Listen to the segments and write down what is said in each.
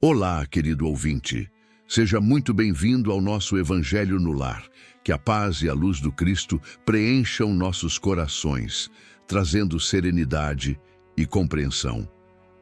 Olá, querido ouvinte. Seja muito bem-vindo ao nosso Evangelho no Lar. Que a paz e a luz do Cristo preencham nossos corações, trazendo serenidade e compreensão.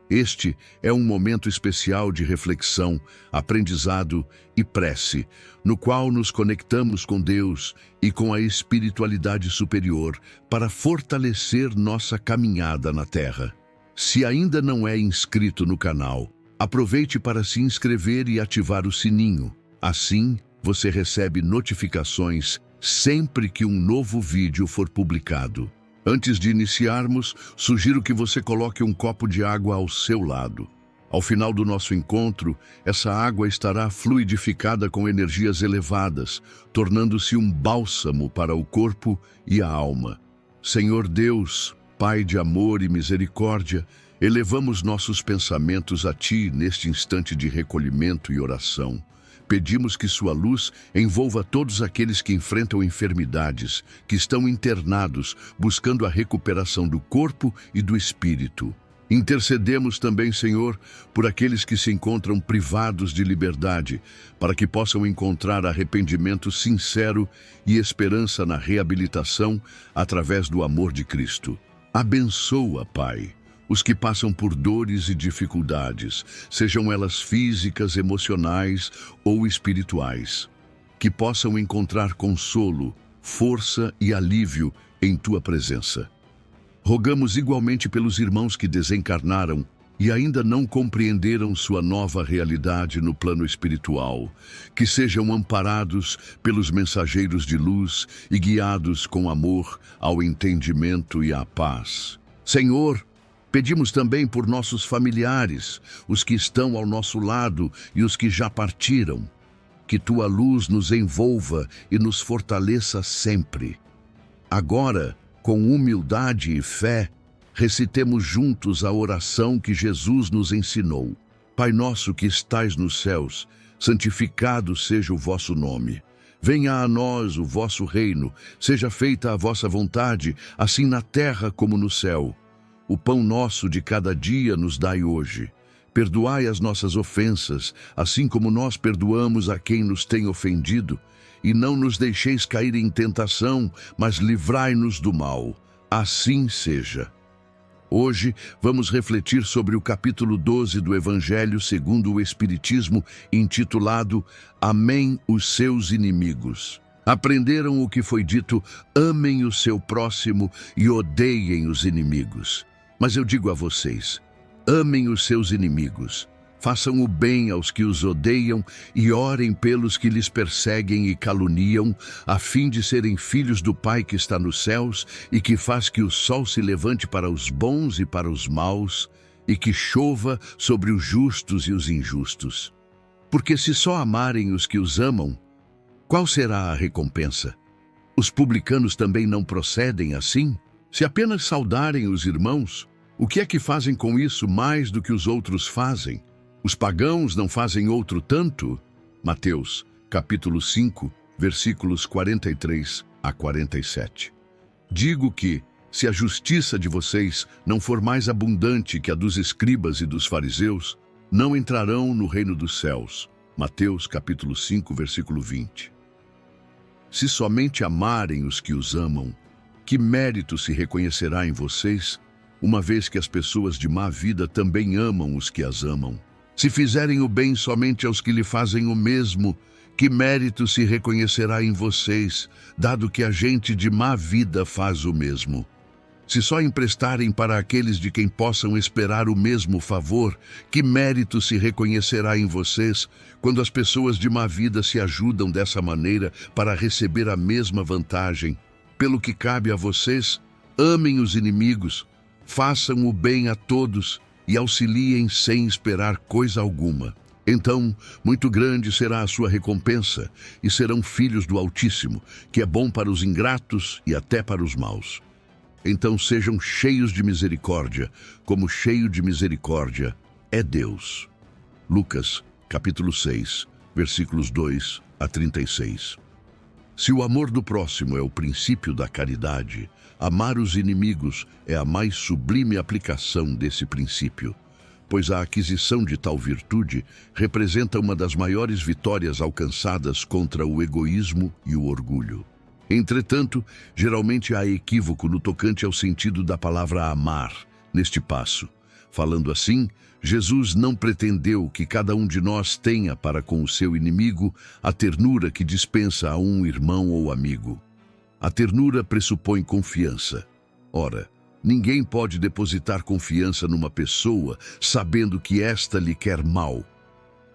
Este é um momento especial de reflexão, aprendizado e prece, no qual nos conectamos com Deus e com a espiritualidade superior para fortalecer nossa caminhada na Terra. Se ainda não é inscrito no canal, aproveite para se inscrever e ativar o sininho. Assim, você recebe notificações sempre que um novo vídeo for publicado. Antes de iniciarmos, sugiro que você coloque um copo de água ao seu lado. Ao final do nosso encontro, essa água estará fluidificada com energias elevadas, tornando-se um bálsamo para o corpo e a alma. Senhor Deus, Pai de amor e misericórdia, elevamos nossos pensamentos a Ti neste instante de recolhimento e oração. Pedimos que Sua luz envolva todos aqueles que enfrentam enfermidades, que estão internados, buscando a recuperação do corpo e do espírito. Intercedemos também, Senhor, por aqueles que se encontram privados de liberdade, para que possam encontrar arrependimento sincero e esperança na reabilitação através do amor de Cristo. Abençoa, Pai, os que passam por dores e dificuldades, sejam elas físicas, emocionais ou espirituais, que possam encontrar consolo, força e alívio em Tua presença. Rogamos igualmente pelos irmãos que desencarnaram e ainda não compreenderam sua nova realidade no plano espiritual, que sejam amparados pelos mensageiros de luz e guiados com amor ao entendimento e à paz. Senhor, pedimos também por nossos familiares, os que estão ao nosso lado e os que já partiram. Que Tua luz nos envolva e nos fortaleça sempre. Agora, com humildade e fé, recitemos juntos a oração que Jesus nos ensinou. Pai nosso que estais nos céus, santificado seja o vosso nome. Venha a nós o vosso reino, seja feita a vossa vontade, assim na terra como no céu. O pão nosso de cada dia nos dai hoje. Perdoai as nossas ofensas, assim como nós perdoamos a quem nos tem ofendido. E não nos deixeis cair em tentação, mas livrai-nos do mal. Assim seja. Hoje vamos refletir sobre o capítulo 12 do Evangelho segundo o Espiritismo, intitulado Amem os seus inimigos. Aprenderam o que foi dito: amem o seu próximo e odeiem os inimigos. Mas eu digo a vocês, amem os seus inimigos, façam o bem aos que os odeiam e orem pelos que lhes perseguem e caluniam, a fim de serem filhos do Pai que está nos céus e que faz que o sol se levante para os bons e para os maus e que chova sobre os justos e os injustos. Porque se só amarem os que os amam, qual será a recompensa? Os publicanos também não procedem assim? Se apenas saudarem os irmãos, o que é que fazem com isso mais do que os outros fazem? Os pagãos não fazem outro tanto? Mateus, capítulo 5, versículos 43 a 47. Digo que, se a justiça de vocês não for mais abundante que a dos escribas e dos fariseus, não entrarão no reino dos céus. Mateus, capítulo 5, versículo 20. Se somente amarem os que os amam, que mérito se reconhecerá em vocês, uma vez que as pessoas de má vida também amam os que as amam? Se fizerem o bem somente aos que lhe fazem o mesmo, que mérito se reconhecerá em vocês, dado que a gente de má vida faz o mesmo? Se só emprestarem para aqueles de quem possam esperar o mesmo favor, que mérito se reconhecerá em vocês, quando as pessoas de má vida se ajudam dessa maneira para receber a mesma vantagem? Pelo que cabe a vocês, amem os inimigos, façam o bem a todos e auxiliem sem esperar coisa alguma. Então, muito grande será a sua recompensa, e serão filhos do Altíssimo, que é bom para os ingratos e até para os maus. Então sejam cheios de misericórdia, como cheio de misericórdia é Deus. Lucas, capítulo 6, versículos 2 a 36. Se o amor do próximo é o princípio da caridade, amar os inimigos é a mais sublime aplicação desse princípio. pois a aquisição de tal virtude representa uma das maiores vitórias alcançadas contra o egoísmo e o orgulho. Entretanto, geralmente há equívoco no tocante ao sentido da palavra amar neste passo. Falando assim, Jesus não pretendeu que cada um de nós tenha para com o seu inimigo a ternura que dispensa a um irmão ou amigo. A ternura pressupõe confiança. Ora, ninguém pode depositar confiança numa pessoa sabendo que esta lhe quer mal.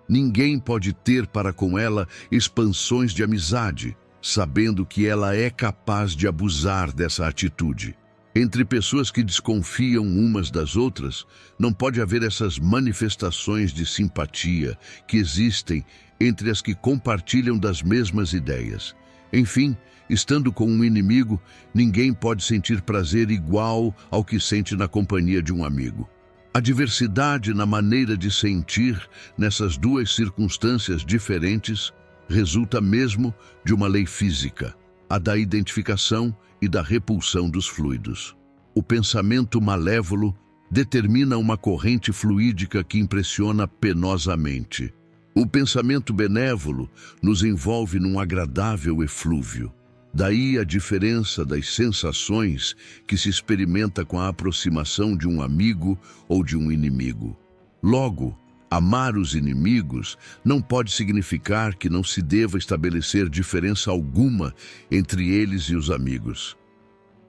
Ninguém pode ter para com ela expansões de amizade, sabendo que ela é capaz de abusar dessa atitude. Entre pessoas que desconfiam umas das outras, não pode haver essas manifestações de simpatia que existem entre as que compartilham das mesmas ideias. Enfim, estando com um inimigo, ninguém pode sentir prazer igual ao que sente na companhia de um amigo. A diversidade na maneira de sentir nessas duas circunstâncias diferentes resulta mesmo de uma lei física, a da identificação e da repulsão dos fluidos. O pensamento malévolo determina uma corrente fluídica que impressiona penosamente. O pensamento benévolo nos envolve num agradável eflúvio. Daí a diferença das sensações que se experimenta com a aproximação de um amigo ou de um inimigo. Logo, amar os inimigos não pode significar que não se deva estabelecer diferença alguma entre eles e os amigos.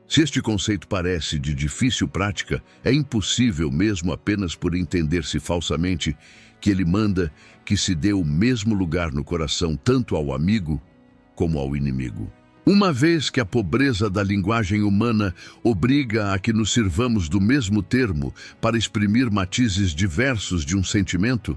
Se este conceito parece de difícil prática, é impossível mesmo apenas por entender-se falsamente que ele manda que se dê o mesmo lugar no coração tanto ao amigo como ao inimigo. Uma vez que a pobreza da linguagem humana obriga a que nos sirvamos do mesmo termo para exprimir matizes diversos de um sentimento,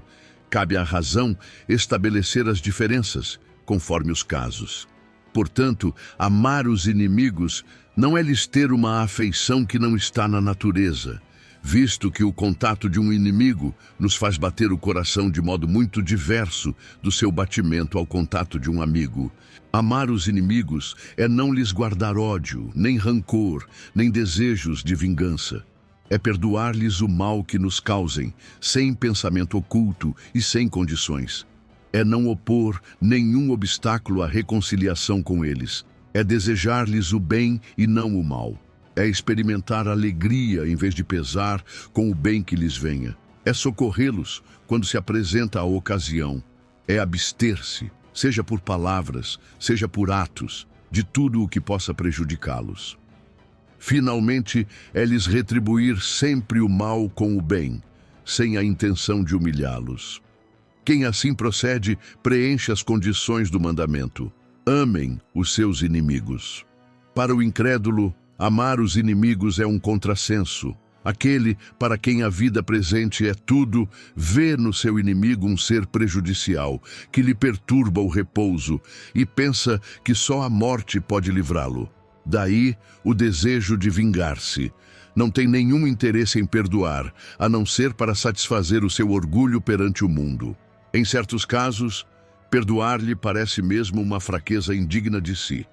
cabe à razão estabelecer as diferenças, conforme os casos. Portanto, amar os inimigos não é lhes ter uma afeição que não está na natureza, visto que o contato de um inimigo nos faz bater o coração de modo muito diverso do seu batimento ao contato de um amigo. Amar os inimigos é não lhes guardar ódio, nem rancor, nem desejos de vingança. É perdoar-lhes o mal que nos causem, sem pensamento oculto e sem condições. É não opor nenhum obstáculo à reconciliação com eles. É desejar-lhes o bem e não o mal. É experimentar alegria em vez de pesar com o bem que lhes venha. É socorrê-los quando se apresenta a ocasião. É abster-se, seja por palavras, seja por atos, de tudo o que possa prejudicá-los. Finalmente, é lhes retribuir sempre o mal com o bem, sem a intenção de humilhá-los. Quem assim procede, preenche as condições do mandamento. Amem os seus inimigos. Para o incrédulo, amar os inimigos é um contrassenso. Aquele para quem a vida presente é tudo, vê no seu inimigo um ser prejudicial, que lhe perturba o repouso e pensa que só a morte pode livrá-lo. Daí o desejo de vingar-se. Não tem nenhum interesse em perdoar, a não ser para satisfazer o seu orgulho perante o mundo. Em certos casos, perdoar-lhe parece mesmo uma fraqueza indigna de si.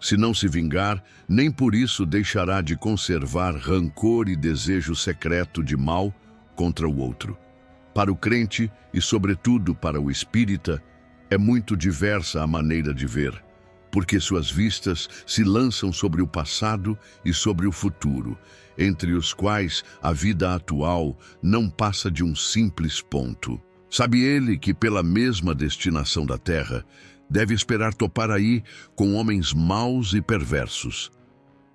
Se não se vingar, nem por isso deixará de conservar rancor e desejo secreto de mal contra o outro. Para o crente, e sobretudo para o espírita, é muito diversa a maneira de ver, porque suas vistas se lançam sobre o passado e sobre o futuro, entre os quais a vida atual não passa de um simples ponto. Sabe ele que, pela mesma destinação da terra, deve esperar topar aí com homens maus e perversos,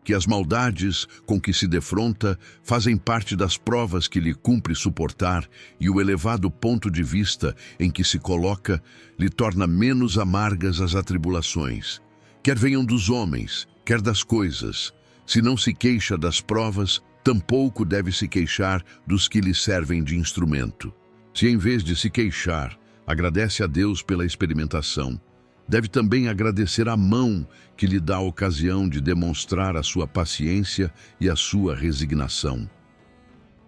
que as maldades com que se defronta fazem parte das provas que lhe cumpre suportar e o elevado ponto de vista em que se coloca lhe torna menos amargas as atribulações. Quer venham dos homens, quer das coisas. Se não se queixa das provas, tampouco deve se queixar dos que lhe servem de instrumento. Se em vez de se queixar, agradece a Deus pela experimentação, deve também agradecer a mão que lhe dá a ocasião de demonstrar a sua paciência e a sua resignação.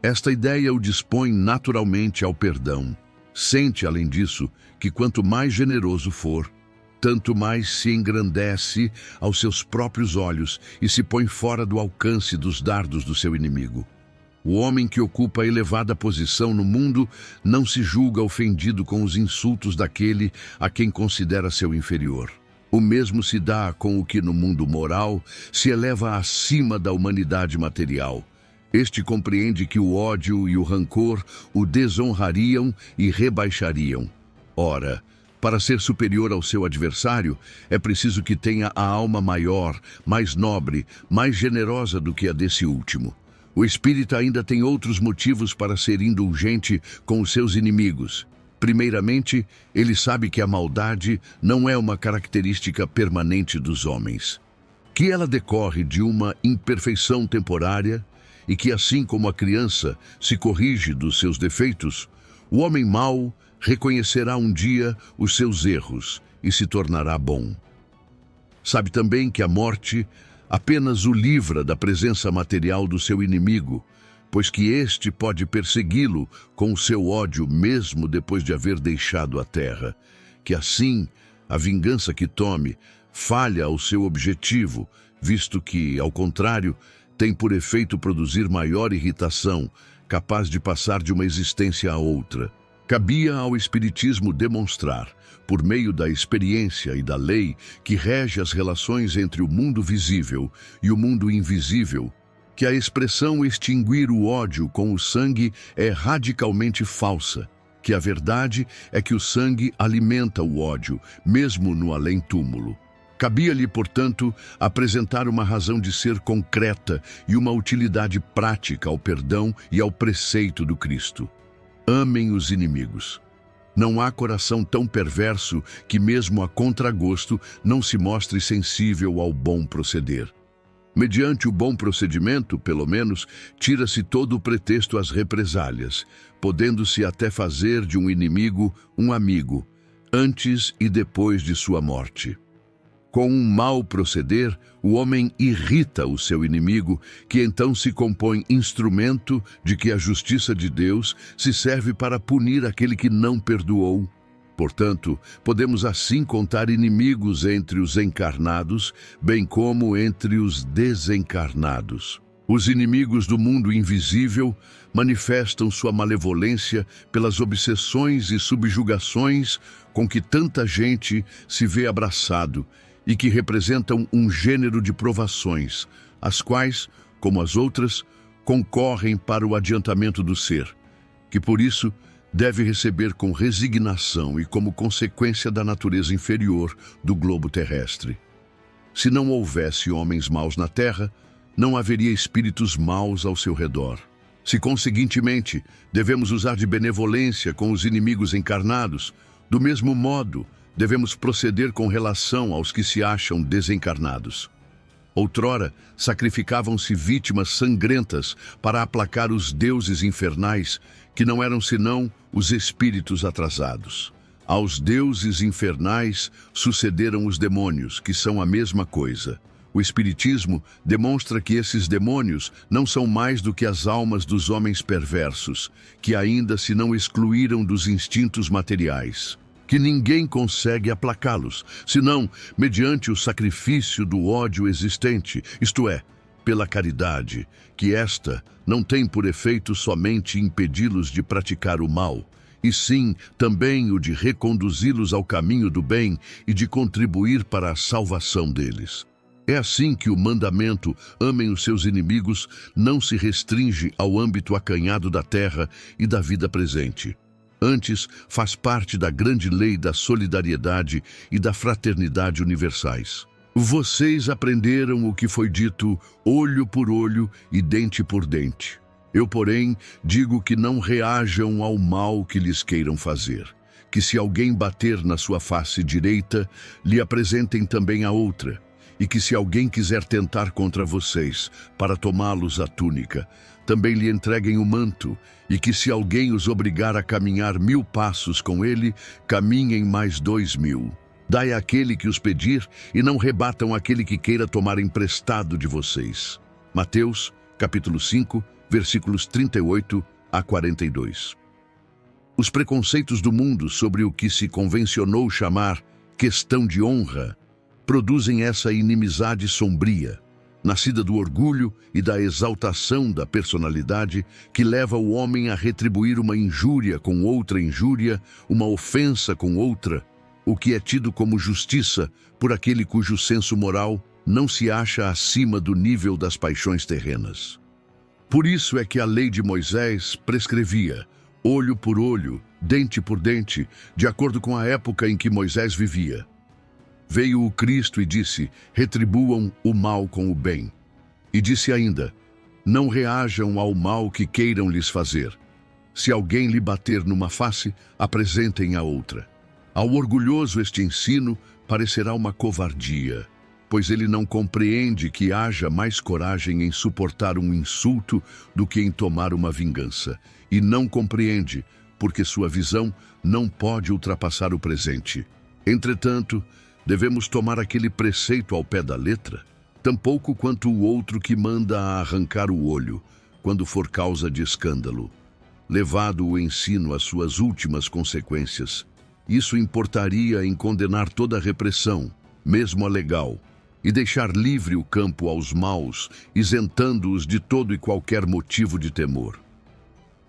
Esta ideia o dispõe naturalmente ao perdão. Sente, além disso, que quanto mais generoso for, tanto mais se engrandece aos seus próprios olhos e se põe fora do alcance dos dardos do seu inimigo. O homem que ocupa elevada posição no mundo não se julga ofendido com os insultos daquele a quem considera seu inferior. O mesmo se dá com o que no mundo moral se eleva acima da humanidade material. Este compreende que o ódio e o rancor o desonrariam e rebaixariam. Ora, para ser superior ao seu adversário, é preciso que tenha a alma maior, mais nobre, mais generosa do que a desse último. O espírita ainda tem outros motivos para ser indulgente com os seus inimigos. Primeiramente, ele sabe que a maldade não é uma característica permanente dos homens, que ela decorre de uma imperfeição temporária e que, assim como a criança se corrige dos seus defeitos, o homem mau reconhecerá um dia os seus erros e se tornará bom. Sabe também que a morte apenas o livra da presença material do seu inimigo, pois que este pode persegui-lo com o seu ódio mesmo depois de haver deixado a terra, que assim a vingança que tome falha ao seu objetivo, visto que, ao contrário, tem por efeito produzir maior irritação, capaz de passar de uma existência a outra. Cabia ao Espiritismo demonstrar, por meio da experiência e da lei que rege as relações entre o mundo visível e o mundo invisível, que a expressão extinguir o ódio com o sangue é radicalmente falsa, que a verdade é que o sangue alimenta o ódio, mesmo no além-túmulo. Cabia-lhe, portanto, apresentar uma razão de ser concreta e uma utilidade prática ao perdão e ao preceito do Cristo. Amem os inimigos. Não há coração tão perverso que, mesmo a contragosto, não se mostre sensível ao bom proceder. Mediante o bom procedimento, pelo menos, tira-se todo o pretexto às represálias, podendo-se até fazer de um inimigo um amigo, antes e depois de sua morte. Com um mau proceder, o homem irrita o seu inimigo, que então se compõe instrumento de que a justiça de Deus se serve para punir aquele que não perdoou. Portanto, podemos assim contar inimigos entre os encarnados, bem como entre os desencarnados. Os inimigos do mundo invisível manifestam sua malevolência pelas obsessões e subjugações com que tanta gente se vê abraçado, e que representam um gênero de provações, as quais, como as outras, concorrem para o adiantamento do ser, que por isso deve receber com resignação e como consequência da natureza inferior do globo terrestre. Se não houvesse homens maus na terra, não haveria espíritos maus ao seu redor. Se, conseguintemente, devemos usar de benevolência com os inimigos encarnados, do mesmo modo, devemos proceder com relação aos que se acham desencarnados. Outrora, sacrificavam-se vítimas sangrentas para aplacar os deuses infernais, que não eram senão os espíritos atrasados. Aos deuses infernais sucederam os demônios, que são a mesma coisa. O Espiritismo demonstra que esses demônios não são mais do que as almas dos homens perversos, que ainda se não excluíram dos instintos materiais, que ninguém consegue aplacá-los, senão mediante o sacrifício do ódio existente, isto é, pela caridade, que esta não tem por efeito somente impedi-los de praticar o mal, e sim também o de reconduzi-los ao caminho do bem e de contribuir para a salvação deles. É assim que o mandamento "amem os seus inimigos" não se restringe ao âmbito acanhado da terra e da vida presente. Antes, faz parte da grande lei da solidariedade e da fraternidade universais. Vocês aprenderam o que foi dito olho por olho e dente por dente. Eu, porém, digo que não reajam ao mal que lhes queiram fazer. Que se alguém bater na sua face direita, lhe apresentem também a outra. E que se alguém quiser tentar contra vocês, para tomá-los a túnica, também lhe entreguem o manto, e que se alguém os obrigar a caminhar 1000 passos com ele, caminhem mais 2000. Dai àquele que os pedir, e não rebatam aquele que queira tomar emprestado de vocês. Mateus, capítulo 5, versículos 38 a 42. Os preconceitos do mundo sobre o que se convencionou chamar questão de honra produzem essa inimizade sombria. nascida do orgulho e da exaltação da personalidade, que leva o homem a retribuir uma injúria com outra injúria, uma ofensa com outra, o que é tido como justiça por aquele cujo senso moral não se acha acima do nível das paixões terrenas. Por isso é que a lei de Moisés prescrevia olho por olho, dente por dente, de acordo com a época em que Moisés vivia. Veio o Cristo e disse, retribuam o mal com o bem. E disse ainda, não reajam ao mal que queiram lhes fazer. Se alguém lhe bater numa face, apresentem a outra. Ao orgulhoso este ensino parecerá uma covardia, pois ele não compreende que haja mais coragem em suportar um insulto do que em tomar uma vingança. E não compreende, porque sua visão não pode ultrapassar o presente. Entretanto, devemos tomar aquele preceito ao pé da letra, tampouco quanto o outro que manda a arrancar o olho, quando for causa de escândalo. Levado o ensino às suas últimas consequências, isso importaria em condenar toda a repressão, mesmo a legal, e deixar livre o campo aos maus, isentando-os de todo e qualquer motivo de temor.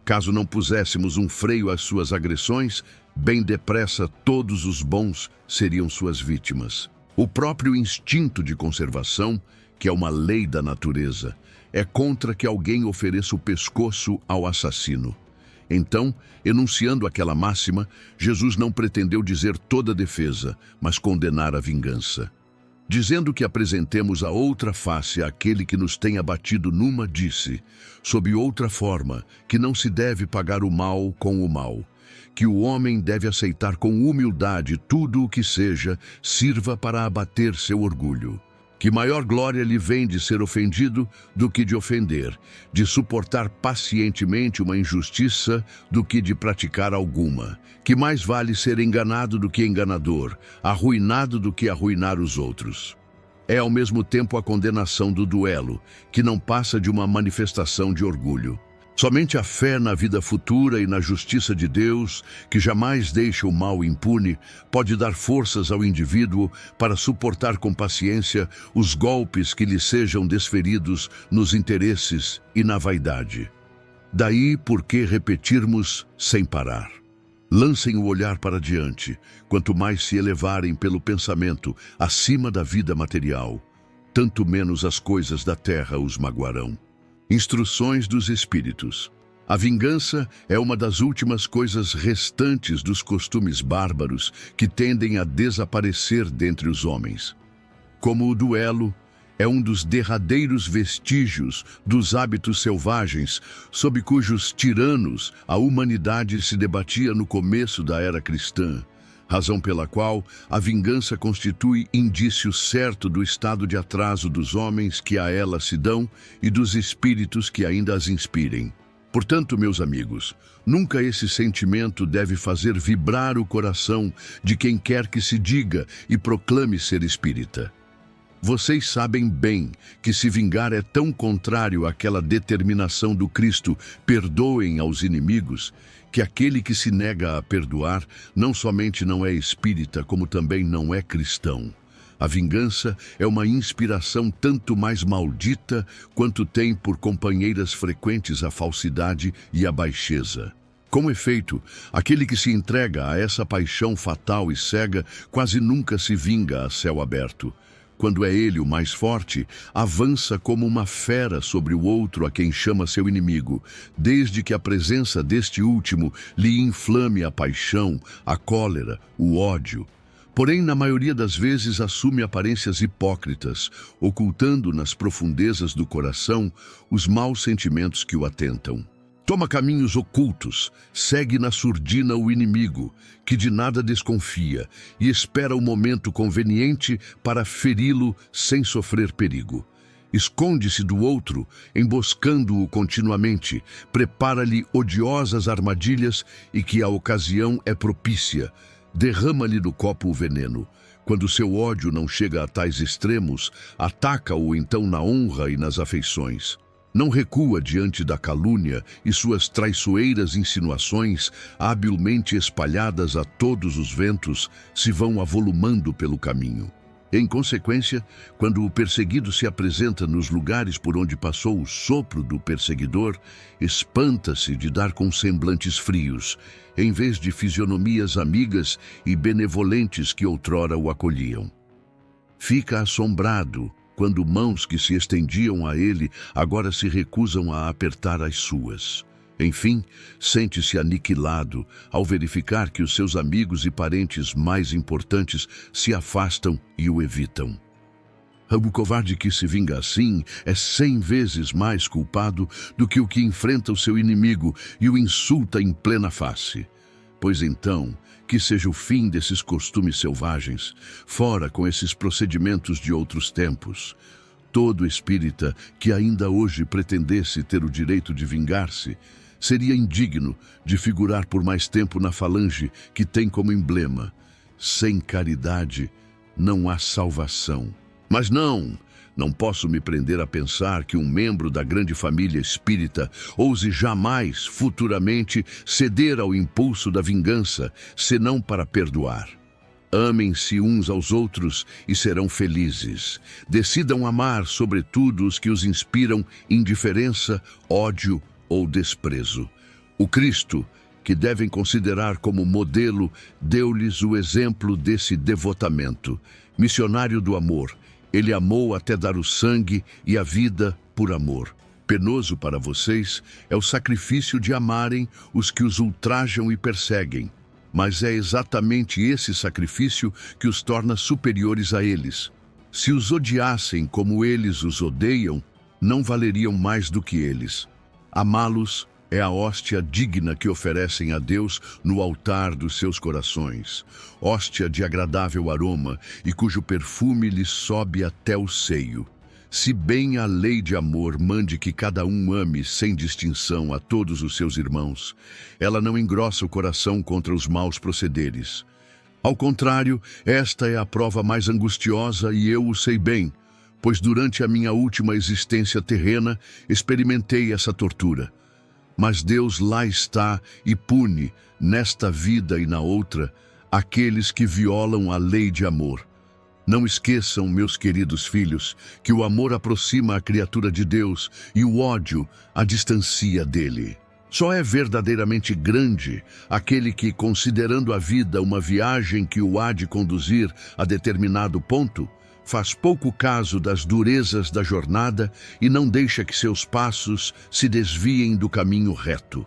Caso não puséssemos um freio às suas agressões, bem depressa todos os bons seriam suas vítimas. O próprio instinto de conservação, que é uma lei da natureza, é contra que alguém ofereça o pescoço ao assassino. Então, enunciando aquela máxima, Jesus não pretendeu dizer toda a defesa, mas condenar a vingança. Dizendo que apresentemos a outra face àquele que nos tem abatido numa, disse, sob outra forma, que não se deve pagar o mal com o mal, que o homem deve aceitar com humildade tudo o que seja, sirva para abater seu orgulho. Que maior glória lhe vem de ser ofendido do que de ofender, de suportar pacientemente uma injustiça do que de praticar alguma. Que mais vale ser enganado do que enganador, arruinado do que arruinar os outros. É ao mesmo tempo a condenação do duelo, que não passa de uma manifestação de orgulho. Somente a fé na vida futura e na justiça de Deus, que jamais deixa o mal impune, pode dar forças ao indivíduo para suportar com paciência os golpes que lhe sejam desferidos nos interesses e na vaidade. Daí por que repetirmos sem parar. Lancem o olhar para diante, quanto mais se elevarem pelo pensamento acima da vida material, tanto menos as coisas da terra os magoarão. Instruções dos Espíritos. A vingança é uma das últimas coisas restantes dos costumes bárbaros que tendem a desaparecer dentre os homens. Como o duelo é um dos derradeiros vestígios dos hábitos selvagens sob cujos tiranos a humanidade se debatia no começo da era cristã, razão pela qual a vingança constitui indício certo do estado de atraso dos homens que a ela se dão e dos espíritos que ainda as inspirem. Portanto, meus amigos, nunca esse sentimento deve fazer vibrar o coração de quem quer que se diga e proclame ser espírita. Vocês sabem bem que se vingar é tão contrário àquela determinação do Cristo, perdoem aos inimigos, que aquele que se nega a perdoar não somente não é espírita, como também não é cristão. A vingança é uma inspiração tanto mais maldita quanto tem por companheiras frequentes a falsidade e a baixeza. Com efeito, aquele que se entrega a essa paixão fatal e cega quase nunca se vinga a céu aberto. Quando é ele o mais forte, avança como uma fera sobre o outro a quem chama seu inimigo, desde que a presença deste último lhe inflame a paixão, a cólera, o ódio. Porém, na maioria das vezes assume aparências hipócritas, ocultando nas profundezas do coração os maus sentimentos que o atentam. Toma caminhos ocultos, segue na surdina o inimigo, que de nada desconfia, e espera o momento conveniente para feri-lo sem sofrer perigo. Esconde-se do outro, emboscando-o continuamente, prepara-lhe odiosas armadilhas e que a ocasião é propícia. Derrama-lhe do copo o veneno. Quando seu ódio não chega a tais extremos, ataca-o então na honra e nas afeições. Não recua diante da calúnia e suas traiçoeiras insinuações, habilmente espalhadas a todos os ventos, se vão avolumando pelo caminho. Em consequência, quando o perseguido se apresenta nos lugares por onde passou o sopro do perseguidor, espanta-se de dar com semblantes frios, em vez de fisionomias amigas e benevolentes que outrora o acolhiam. Fica assombrado quando mãos que se estendiam a ele agora se recusam a apertar as suas. Enfim, sente-se aniquilado ao verificar que os seus amigos e parentes mais importantes se afastam e o evitam. O covarde que se vinga assim é 100 vezes mais culpado do que o que enfrenta o seu inimigo e o insulta em plena face. Pois então, que seja o fim desses costumes selvagens, fora com esses procedimentos de outros tempos. Todo espírita que ainda hoje pretendesse ter o direito de vingar-se, seria indigno de figurar por mais tempo na falange que tem como emblema: sem caridade não há salvação. Mas não posso me prender a pensar que um membro da grande família espírita ouse jamais, futuramente, ceder ao impulso da vingança, senão para perdoar. Amem-se uns aos outros e serão felizes. Decidam amar, sobretudo, os que os inspiram indiferença, ódio ou desprezo. O Cristo, que devem considerar como modelo, deu-lhes o exemplo desse devotamento. Missionário do amor, ele amou até dar o sangue e a vida por amor. Penoso para vocês é o sacrifício de amarem os que os ultrajam e perseguem, mas é exatamente esse sacrifício que os torna superiores a eles. Se os odiassem como eles os odeiam, não valeriam mais do que eles. Amá-los é a hóstia digna que oferecem a Deus no altar dos seus corações, hóstia de agradável aroma e cujo perfume lhes sobe até o seio. Se bem a lei de amor mande que cada um ame sem distinção a todos os seus irmãos, ela não engrossa o coração contra os maus procederes. Ao contrário, esta é a prova mais angustiosa e eu o sei bem, pois durante a minha última existência terrena experimentei essa tortura. Mas Deus lá está e pune, nesta vida e na outra, aqueles que violam a lei de amor. Não esqueçam, meus queridos filhos, que o amor aproxima a criatura de Deus e o ódio a distancia dele. Só é verdadeiramente grande aquele que, considerando a vida uma viagem que o há de conduzir a determinado ponto, faz pouco caso das durezas da jornada e não deixa que seus passos se desviem do caminho reto.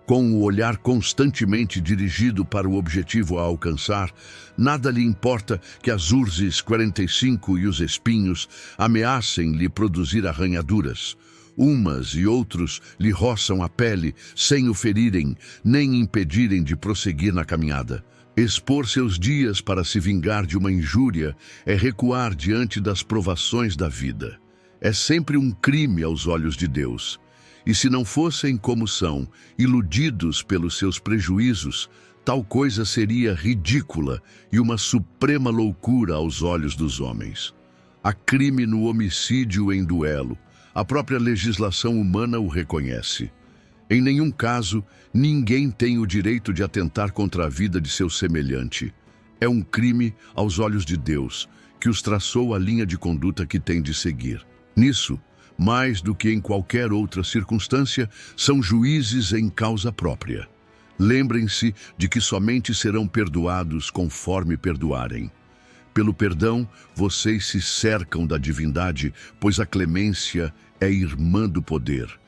Com o olhar constantemente dirigido para o objetivo a alcançar, nada lhe importa que as urzes 45 e os espinhos ameacem lhe produzir arranhaduras. Umas e outros lhe roçam a pele sem o ferirem, nem impedirem de prosseguir na caminhada. Expor seus dias para se vingar de uma injúria é recuar diante das provações da vida. É sempre um crime aos olhos de Deus. E se não fossem como são, iludidos pelos seus prejuízos, tal coisa seria ridícula e uma suprema loucura aos olhos dos homens. Há crime no homicídio em duelo. A própria legislação humana o reconhece. Em nenhum caso, ninguém tem o direito de atentar contra a vida de seu semelhante. É um crime aos olhos de Deus, que os traçou a linha de conduta que tem de seguir. Nisso, mais do que em qualquer outra circunstância, são juízes em causa própria. Lembrem-se de que somente serão perdoados conforme perdoarem. Pelo perdão, vocês se cercam da divindade, pois a clemência é irmã do poder.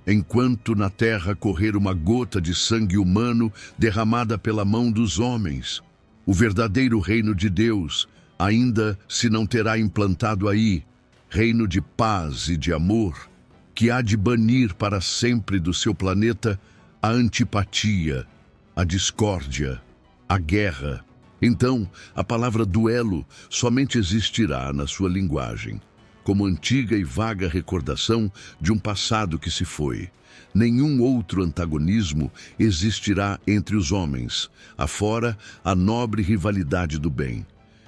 Enquanto na terra correr uma gota de sangue humano derramada pela mão dos homens, o verdadeiro reino de Deus ainda se não terá implantado aí, reino de paz e de amor, que há de banir para sempre do seu planeta a antipatia, a discórdia, a guerra. Então, a palavra duelo somente existirá na sua linguagem, como antiga e vaga recordação de um passado que se foi. Nenhum outro antagonismo existirá entre os homens, afora a nobre rivalidade do bem.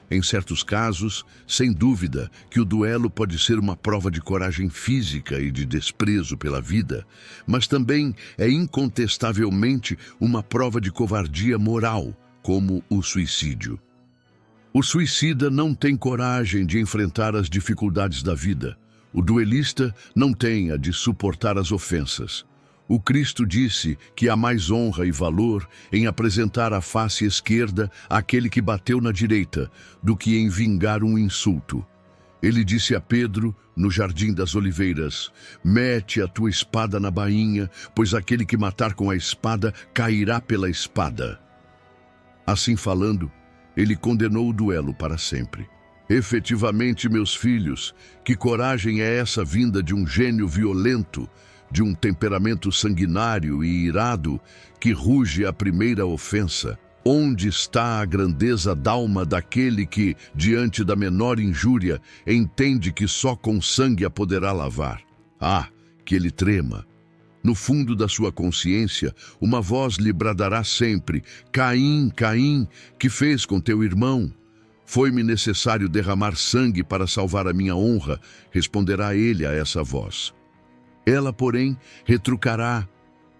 Em certos casos, sem dúvida, que o duelo pode ser uma prova de coragem física e de desprezo pela vida, mas também é incontestavelmente uma prova de covardia moral, como o suicídio. O suicida não tem coragem de enfrentar as dificuldades da vida. O duelista não tem a de suportar as ofensas. O Cristo disse que há mais honra e valor em apresentar a face esquerda àquele que bateu na direita do que em vingar um insulto. Ele disse a Pedro, no Jardim das Oliveiras: mete a tua espada na bainha, pois aquele que matar com a espada cairá pela espada. Assim falando, ele condenou o duelo para sempre. Efetivamente, meus filhos, que coragem é essa vinda de um gênio violento, de um temperamento sanguinário e irado, que ruge à primeira ofensa? Onde está a grandeza d'alma daquele que, diante da menor injúria, entende que só com sangue a poderá lavar? Ah, que ele trema! No fundo da sua consciência, uma voz lhe bradará sempre: Caim, Caim, que fez com teu irmão? Foi-me necessário derramar sangue para salvar a minha honra, responderá ele a essa voz. Ela, porém, retrucará: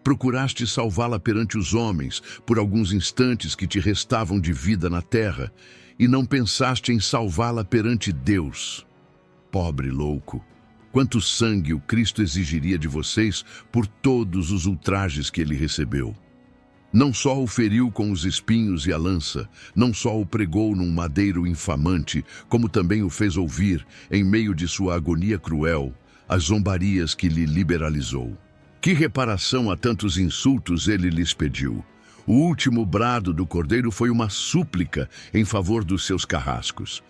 procuraste salvá-la perante os homens, por alguns instantes que te restavam de vida na terra, e não pensaste em salvá-la perante Deus. Pobre louco! Quanto sangue o Cristo exigiria de vocês por todos os ultrajes que ele recebeu? Não só o feriu com os espinhos e a lança, não só o pregou num madeiro infamante, como também o fez ouvir, em meio de sua agonia cruel, as zombarias que lhe liberalizou. Que reparação a tantos insultos ele lhes pediu? O último brado do cordeiro foi uma súplica em favor dos seus carrascos.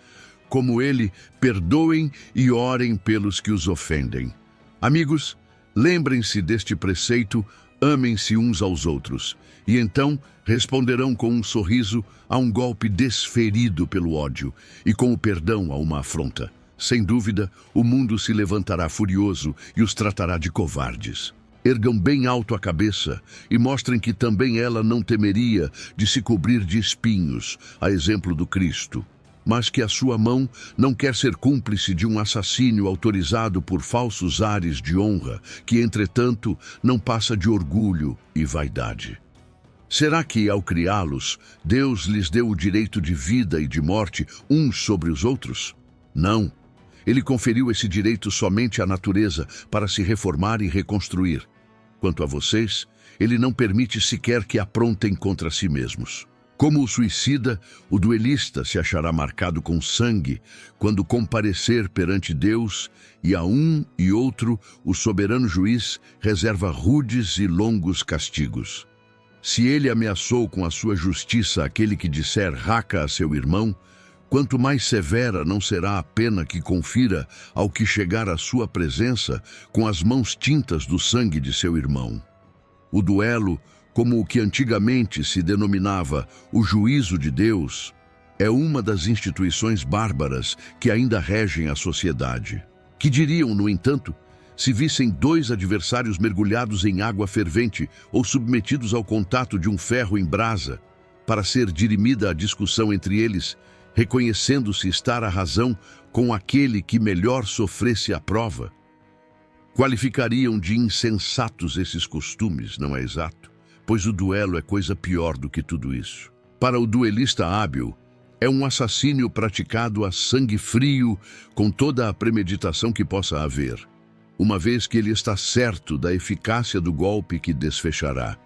Como ele, perdoem e orem pelos que os ofendem. Amigos, lembrem-se deste preceito: amem-se uns aos outros, e então responderão com um sorriso a um golpe desferido pelo ódio e com o perdão a uma afronta. Sem dúvida, o mundo se levantará furioso e os tratará de covardes. Ergam bem alto a cabeça e mostrem que também ela não temeria de se cobrir de espinhos, a exemplo do Cristo, mas que a sua mão não quer ser cúmplice de um assassínio autorizado por falsos ares de honra, que, entretanto, não passa de orgulho e vaidade. Será que, ao criá-los, Deus lhes deu o direito de vida e de morte uns sobre os outros? Não. Ele conferiu esse direito somente à natureza para se reformar e reconstruir. Quanto a vocês, ele não permite sequer que aprontem contra si mesmos. Como o suicida, o duelista se achará marcado com sangue quando comparecer perante Deus, e a um e outro o soberano juiz reserva rudes e longos castigos. Se ele ameaçou com a sua justiça aquele que disser raca a seu irmão, quanto mais severa não será a pena que confira ao que chegar à sua presença com as mãos tintas do sangue de seu irmão. O duelo, como o que antigamente se denominava o juízo de Deus, é uma das instituições bárbaras que ainda regem a sociedade. Que diriam, no entanto, se vissem dois adversários mergulhados em água fervente ou submetidos ao contato de um ferro em brasa, para ser dirimida a discussão entre eles, reconhecendo-se estar a razão com aquele que melhor sofresse a prova? Qualificariam de insensatos esses costumes, não é exato? Pois o duelo é coisa pior do que tudo isso. Para o duelista hábil, é um assassínio praticado a sangue frio, com toda a premeditação que possa haver, uma vez que ele está certo da eficácia do golpe que desfechará.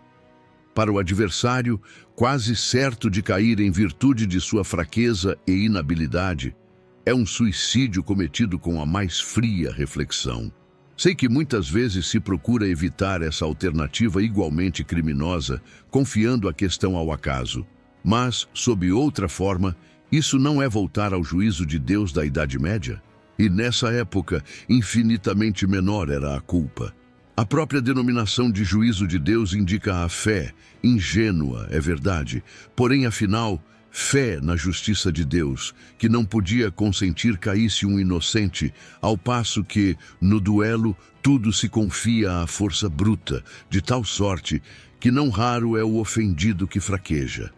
Para o adversário, quase certo de cair em virtude de sua fraqueza e inabilidade, é um suicídio cometido com a mais fria reflexão. Sei que muitas vezes se procura evitar essa alternativa igualmente criminosa, confiando a questão ao acaso. Mas, sob outra forma, isso não é voltar ao juízo de Deus da Idade Média? E nessa época, infinitamente menor era a culpa. A própria denominação de juízo de Deus indica a fé, ingênua, é verdade, porém, afinal, fé na justiça de Deus, que não podia consentir caísse um inocente, ao passo que, no duelo, tudo se confia à força bruta, de tal sorte que não raro é o ofendido que fraqueja.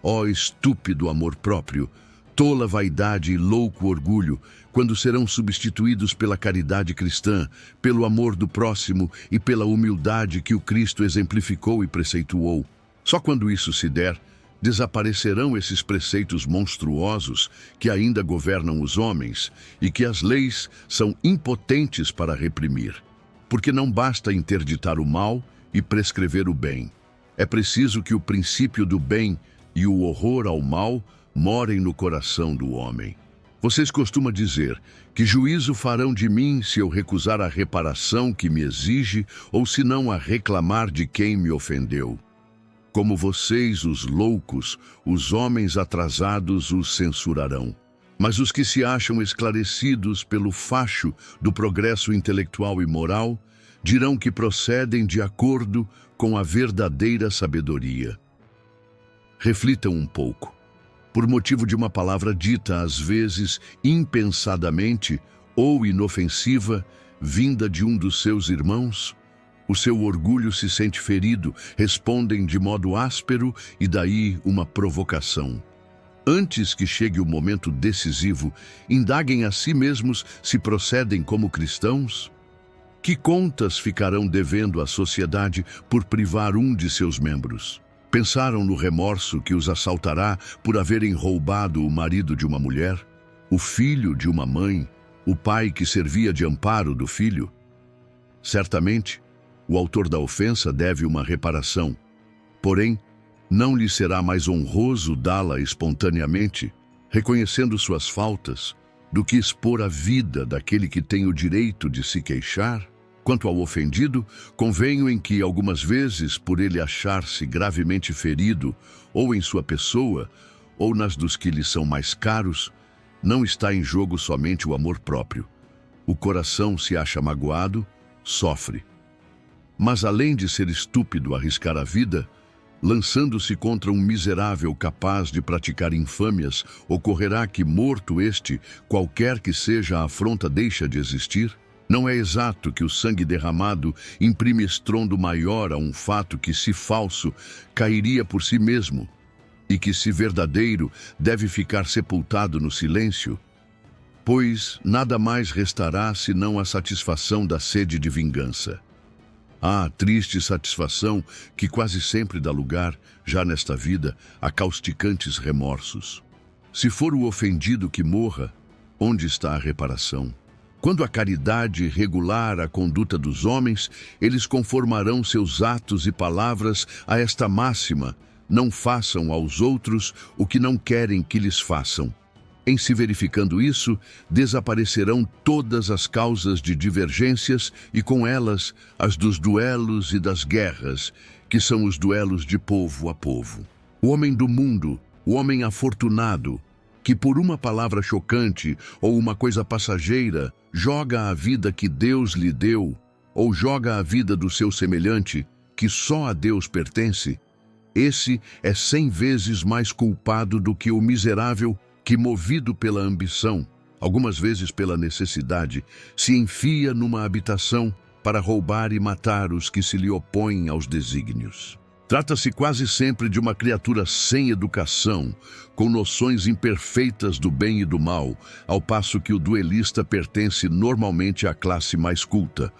Ó estúpido amor próprio, tola vaidade e louco orgulho, quando serão substituídos pela caridade cristã, pelo amor do próximo e pela humildade que o Cristo exemplificou e preceituou. Só quando isso se der, Desaparecerão esses preceitos monstruosos que ainda governam os homens e que as leis são impotentes para reprimir. Porque não basta interditar o mal e prescrever o bem. É preciso que o princípio do bem e o horror ao mal morem no coração do homem. Vocês costumam dizer: que juízo farão de mim se eu recusar a reparação que me exige ou se não a reclamar de quem me ofendeu? Como vocês, os loucos, os homens atrasados os censurarão. Mas os que se acham esclarecidos pelo facho do progresso intelectual e moral dirão que procedem de acordo com a verdadeira sabedoria. Reflitam um pouco. Por motivo de uma palavra dita às vezes impensadamente ou inofensiva, vinda de um dos seus irmãos, o seu orgulho se sente ferido, respondem de modo áspero e daí uma provocação. Antes que chegue o momento decisivo, indaguem a si mesmos se procedem como cristãos. Que contas ficarão devendo à sociedade por privar um de seus membros? Pensaram no remorso que os assaltará por haverem roubado o marido de uma mulher, o filho de uma mãe, o pai que servia de amparo do filho? Certamente, o autor da ofensa deve uma reparação. Porém, não lhe será mais honroso dá-la espontaneamente, reconhecendo suas faltas, do que expor a vida daquele que tem o direito de se queixar? Quanto ao ofendido, convenho em que, algumas vezes, por ele achar-se gravemente ferido, ou em sua pessoa, ou nas dos que lhe são mais caros, não está em jogo somente o amor próprio. O coração se acha magoado, sofre. Mas além de ser estúpido arriscar a vida, lançando-se contra um miserável capaz de praticar infâmias, ocorrerá que, morto este, qualquer que seja a afronta deixa de existir? Não é exato que o sangue derramado imprime estrondo maior a um fato que, se falso, cairia por si mesmo, e que, se verdadeiro, deve ficar sepultado no silêncio? Pois nada mais restará senão a satisfação da sede de vingança. Ah, triste satisfação que quase sempre dá lugar, já nesta vida, a causticantes remorsos. Se for o ofendido que morra, onde está a reparação? Quando a caridade regular a conduta dos homens, eles conformarão seus atos e palavras a esta máxima: não façam aos outros o que não querem que lhes façam. Em se verificando isso, desaparecerão todas as causas de divergências e, com elas, as dos duelos e das guerras, que são os duelos de povo a povo. O homem do mundo, o homem afortunado, que por uma palavra chocante ou uma coisa passageira joga a vida que Deus lhe deu, ou joga a vida do seu semelhante, que só a Deus pertence, esse é 100 vezes mais culpado do que o miserável que, movido pela ambição, algumas vezes pela necessidade, se enfia numa habitação para roubar e matar os que se lhe opõem aos desígnios. Trata-se quase sempre de uma criatura sem educação, com noções imperfeitas do bem e do mal, ao passo que o duelista pertence normalmente à classe mais culta.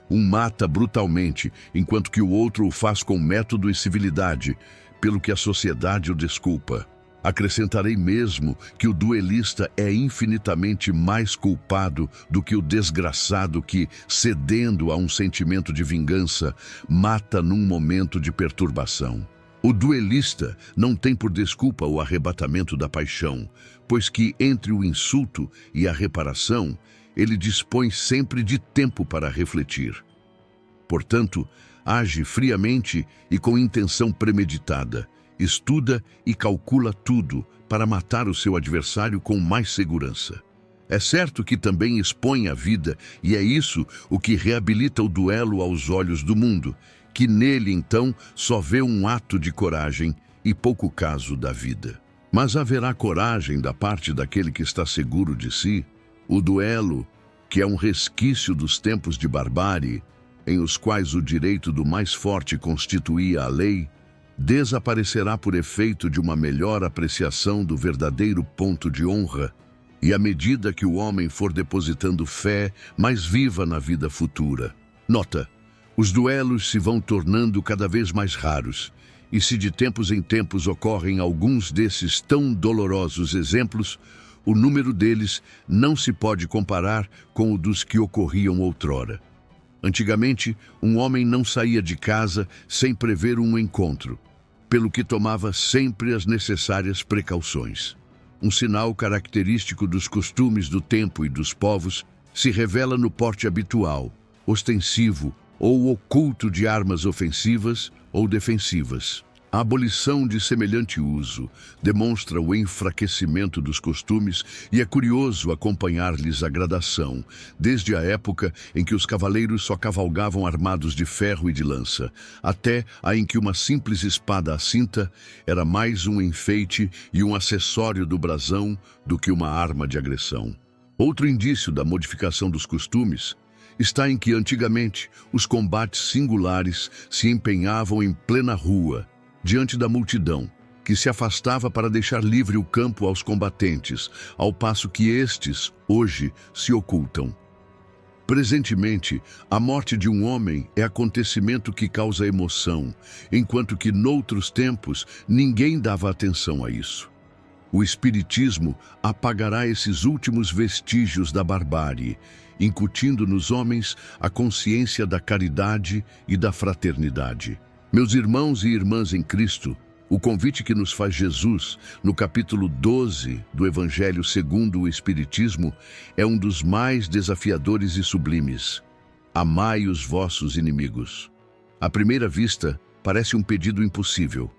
Um mata brutalmente, enquanto que o outro o faz com método e civilidade, pelo que a sociedade o desculpa. Acrescentarei mesmo que o duelista é infinitamente mais culpado do que o desgraçado que, cedendo a um sentimento de vingança, mata num momento de perturbação. O duelista não tem por desculpa o arrebatamento da paixão, pois que, entre o insulto e a reparação, ele dispõe sempre de tempo para refletir. Portanto, age friamente e com intenção premeditada. Estuda e calcula tudo para matar o seu adversário com mais segurança. É certo que também expõe a vida, e é isso o que reabilita o duelo aos olhos do mundo, que nele, então, só vê um ato de coragem e pouco caso da vida. Mas haverá coragem da parte daquele que está seguro de si? O duelo, que é um resquício dos tempos de barbárie, em os quais o direito do mais forte constituía a lei, desaparecerá por efeito de uma melhor apreciação do verdadeiro ponto de honra, e à medida que o homem for depositando fé mais viva na vida futura. Nota: os duelos se vão tornando cada vez mais raros, E se de tempos em tempos ocorrem alguns desses tão dolorosos exemplos, o número deles não se pode comparar com o dos que ocorriam outrora. Antigamente, um homem não saía de casa sem prever um encontro, pelo que tomava sempre as necessárias precauções. Um sinal característico dos costumes do tempo e dos povos se revela no porte habitual, ostensivo ou oculto de armas ofensivas ou defensivas. A abolição de semelhante uso demonstra o enfraquecimento dos costumes e é curioso acompanhar-lhes a gradação, desde a época em que os cavaleiros só cavalgavam armados de ferro e de lança, até a em que uma simples espada à cinta era mais um enfeite e um acessório do brasão do que uma arma de agressão. Outro indício da modificação dos costumes está em que antigamente os combates singulares se empenhavam em plena rua, diante da multidão, que se afastava para deixar livre o campo aos combatentes, ao passo que estes, hoje, se ocultam. Presentemente, a morte de um homem é acontecimento que causa emoção, enquanto que noutros tempos ninguém dava atenção a isso. O Espiritismo apagará esses últimos vestígios da barbárie, incutindo nos homens a consciência da caridade e da fraternidade. Meus irmãos e irmãs em Cristo, o convite que nos faz Jesus, no capítulo 12 do Evangelho segundo o Espiritismo, é um dos mais desafiadores e sublimes. Amai os vossos inimigos. À primeira vista, parece um pedido impossível.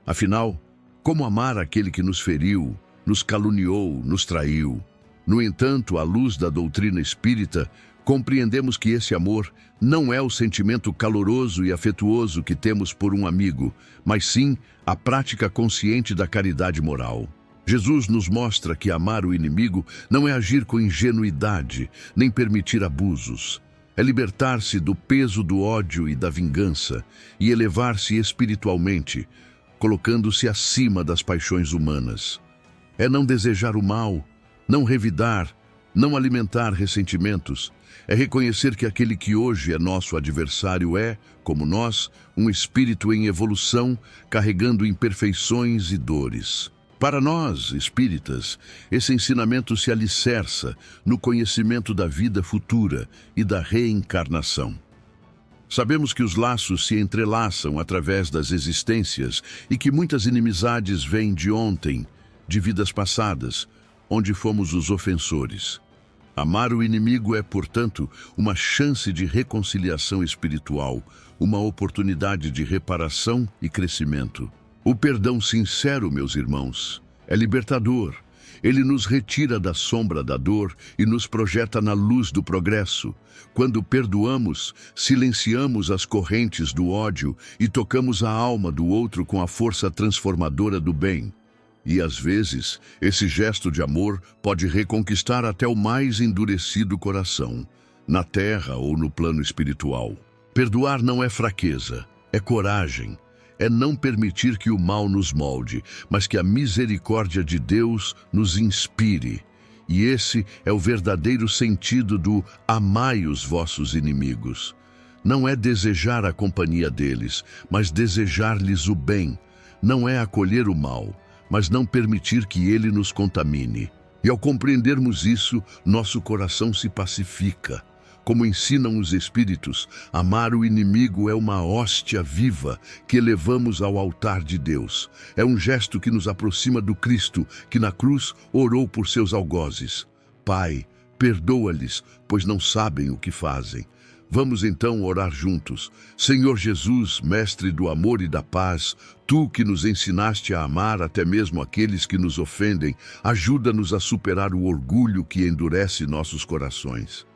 Afinal, como amar aquele que nos feriu, nos caluniou, nos traiu? No entanto, à luz da doutrina espírita, compreendemos que esse amor não é o sentimento caloroso e afetuoso que temos por um amigo, mas sim a prática consciente da caridade moral. Jesus nos mostra que amar o inimigo não é agir com ingenuidade, nem permitir abusos. É libertar-se do peso do ódio e da vingança e elevar-se espiritualmente, colocando-se acima das paixões humanas. É não desejar o mal, não revidar, não alimentar ressentimentos. É reconhecer que aquele que hoje é nosso adversário é, como nós, um espírito em evolução, carregando imperfeições e dores. Para nós, espíritas, esse ensinamento se alicerça no conhecimento da vida futura e da reencarnação. Sabemos que os laços se entrelaçam através das existências e que muitas inimizades vêm de ontem, de vidas passadas, onde fomos os ofensores. Amar o inimigo é, portanto, uma chance de reconciliação espiritual, uma oportunidade de reparação e crescimento. O perdão sincero, meus irmãos, é libertador. Ele nos retira da sombra da dor e nos projeta na luz do progresso. Quando perdoamos, silenciamos as correntes do ódio e tocamos a alma do outro com a força transformadora do bem. E, às vezes, esse gesto de amor pode reconquistar até o mais endurecido coração, na terra ou no plano espiritual. Perdoar não é fraqueza, é coragem. É não permitir que o mal nos molde, mas que a misericórdia de Deus nos inspire. E esse é o verdadeiro sentido do amai os vossos inimigos. Não é desejar a companhia deles, mas desejar-lhes o bem. Não é acolher o mal, mas não permitir que ele nos contamine. E ao compreendermos isso, nosso coração se pacifica. Como ensinam os Espíritos, amar o inimigo é uma hóstia viva que elevamos ao altar de Deus. É um gesto que nos aproxima do Cristo, que na cruz orou por seus algozes. Pai, perdoa-lhes, pois não sabem o que fazem. Vamos então orar juntos. Senhor Jesus, mestre do amor e da paz, tu que nos ensinaste a amar até mesmo aqueles que nos ofendem, ajuda-nos a superar o orgulho que endurece nossos corações.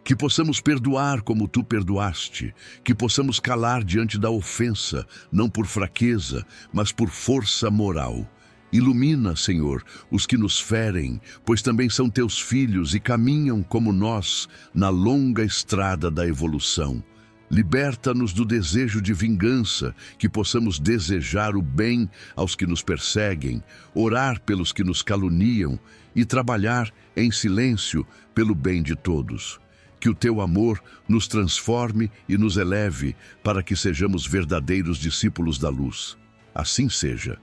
Que possamos perdoar como tu perdoaste, que possamos calar diante da ofensa, não por fraqueza, mas por força moral. Ilumina, Senhor, os que nos ferem, pois também são teus filhos e caminham como nós na longa estrada da evolução. Liberta-nos do desejo de vingança, que possamos desejar o bem aos que nos perseguem, orar pelos que nos caluniam e trabalhar em silêncio pelo bem de todos. Que o teu amor nos transforme e nos eleve para que sejamos verdadeiros discípulos da luz. Assim seja.